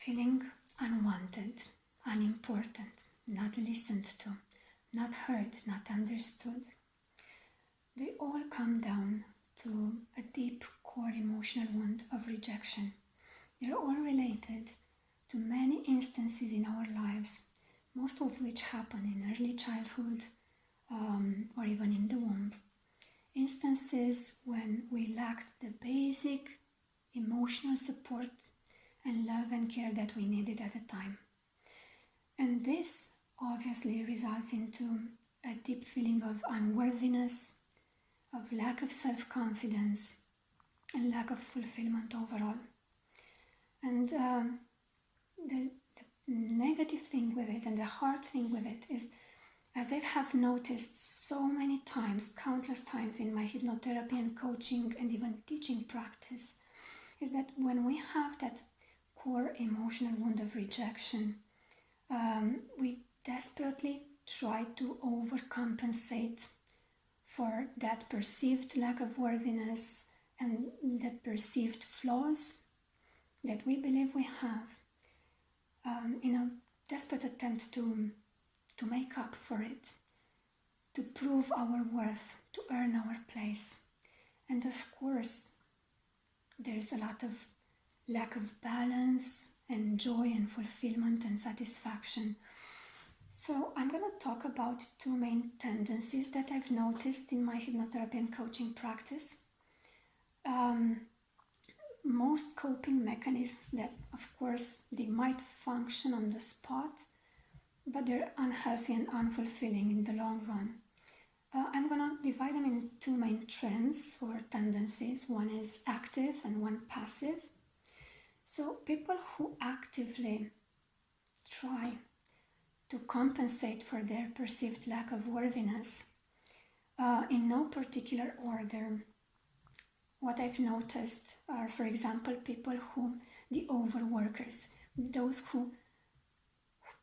feeling unwanted, unimportant, not listened to, not heard, not understood. They all come down to a deep core emotional wound of rejection. They're all related to many instances in our lives, most of which happen in early childhood or even in the womb. Instances when we lacked the basic emotional support and love and care that we needed at the time. And this obviously results into a deep feeling of unworthiness, of lack of self-confidence, and lack of fulfillment overall. And the negative thing with it and the hard thing with it is, as I have noticed so many times, countless times in my hypnotherapy and coaching and even teaching practice, is that when we have that core emotional wound of rejection, we desperately try to overcompensate for that perceived lack of worthiness and the perceived flaws that we believe we have, in a desperate attempt to make up for it, to prove our worth, to earn our place. And of course, there's a lot of lack of balance and joy and fulfillment and satisfaction. So I'm going to talk about two main tendencies that I've noticed in my hypnotherapy and coaching practice. Most coping mechanisms that, of course, they might function on the spot, but they're unhealthy and unfulfilling in the long run. I'm going to divide them in two main trends or tendencies. One is active and one passive. So people who actively try to compensate for their perceived lack of worthiness, in no particular order, what I've noticed are, for example, people who, the overworkers, those who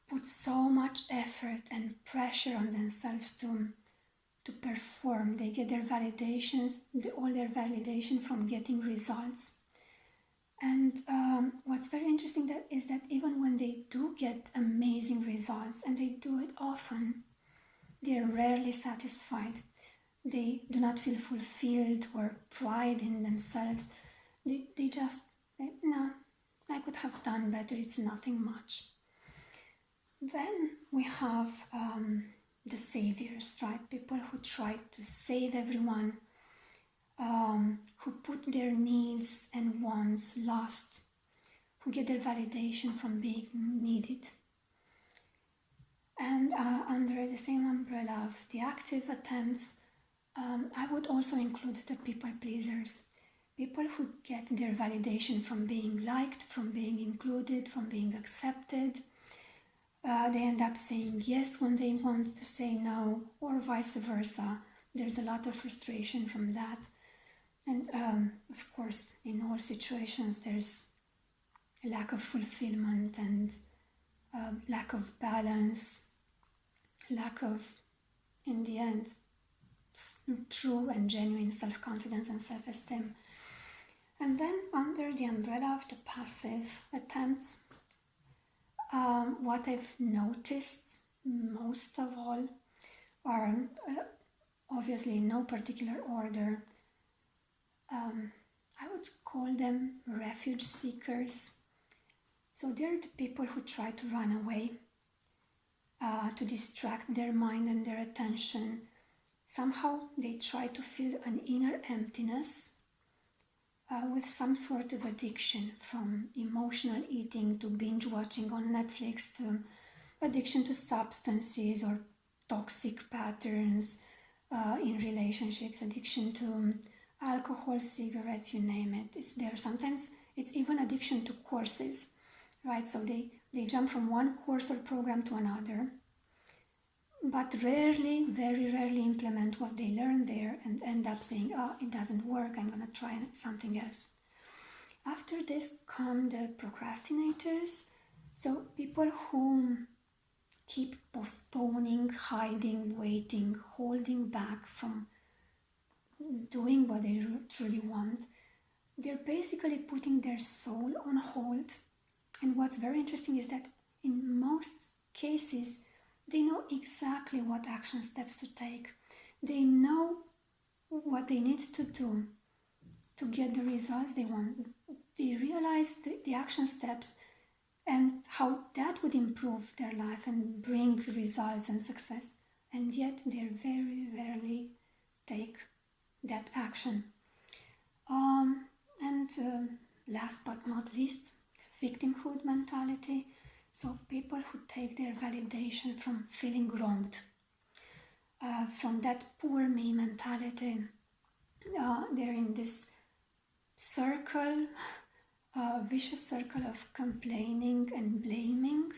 put so much effort and pressure on themselves to perform. They get their validations, all their validation from getting results. And what's very interesting is that even when they do get amazing results, and they do it often, they're rarely satisfied. They do not feel fulfilled or pride in themselves. They just, no, I could have done better, it's nothing much. Then we have the saviors, right? People who try to save everyone, who put their needs and wants last, who get their validation from being needed. And under the same umbrella of the active attempts, I would also include the people pleasers. People who get their validation from being liked, from being included, from being accepted. They end up saying yes when they want to say no, or vice versa. There's a lot of frustration from that. And of course, in all situations, there's a lack of fulfillment and lack of balance, lack of, in the end, true and genuine self-confidence and self-esteem. And then under the umbrella of the passive attempts, what I've noticed most of all are, obviously in no particular order, I would call them refuge seekers. So they're the people who try to run away, to distract their mind and their attention. Somehow they try to fill an inner emptiness with some sort of addiction, from emotional eating to binge watching on Netflix, to addiction to substances or toxic patterns in relationships, addiction to alcohol, cigarettes, you name it. It's there. Sometimes it's even addiction to courses, right? So they jump from one course or program to another, but rarely, very rarely implement what they learn there and end up saying, oh, it doesn't work, I'm going to try something else. After this come the procrastinators, so people who keep postponing, hiding, waiting, holding back from doing what they truly want. They're basically putting their soul on hold And what's very interesting is that in most cases, they know exactly what action steps to take. They know what they need to do to get the results they want. They realize the action steps and how that would improve their life and bring results and success. And yet they very rarely take that action. And last but not least, victimhood mentality. So people who take their validation from feeling wronged, from that poor me mentality. They're in this circle, vicious circle of complaining and blaming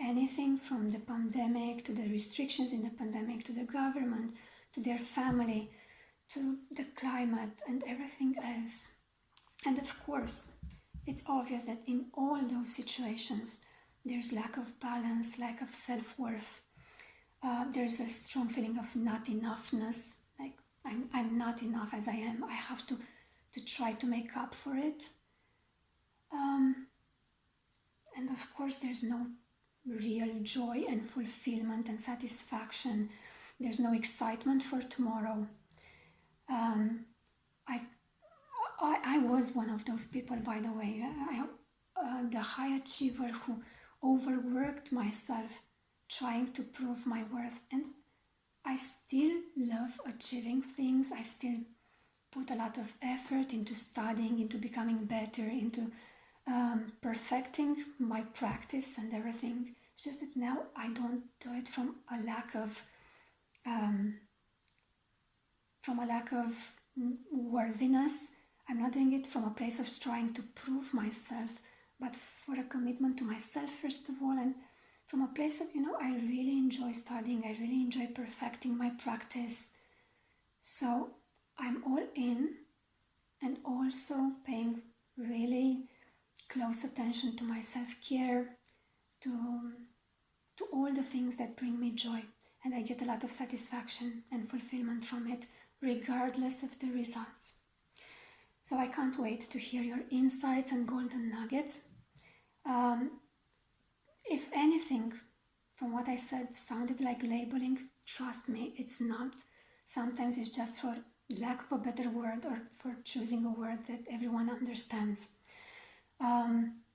anything from the pandemic to the restrictions in the pandemic to the government to their family to the climate and everything else. And of course, it's obvious that in all those situations, there's lack of balance, lack of self-worth. There's a strong feeling of not enoughness, like I'm not enough as I am. I have to try to make up for it. And of course, there's no real joy and fulfillment and satisfaction. There's no excitement for tomorrow. I was one of those people, by the way. The high achiever who overworked myself trying to prove my worth. And I still love achieving things. I still put a lot of effort into studying, into becoming better, into perfecting my practice and everything. It's just that now I don't do it from a lack of worthiness. I'm not doing it from a place of trying to prove myself, but for a commitment to myself first of all, and from a place of, I really enjoy studying, I really enjoy perfecting my practice. So I'm all in, and also paying really close attention to my self-care, to all the things that bring me joy, and I get a lot of satisfaction and fulfillment from it, regardless of the results. So I can't wait to hear your insights and golden nuggets. If anything from what I said sounded like labeling, trust me, it's not. Sometimes it's just for lack of a better word or for choosing a word that everyone understands.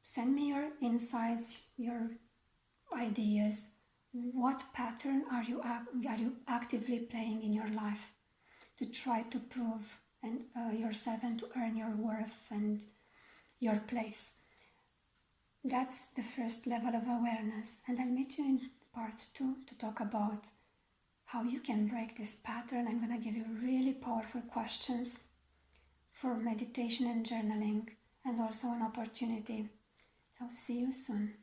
Send me your insights, your ideas. What pattern are you actively playing in your life to try to prove yourself and to earn your worth and your place? That's the first level of awareness, and I'll meet you in part 2 to talk about how you can break this pattern. I'm going to give you really powerful questions for meditation and journaling, and also an opportunity. So see you soon.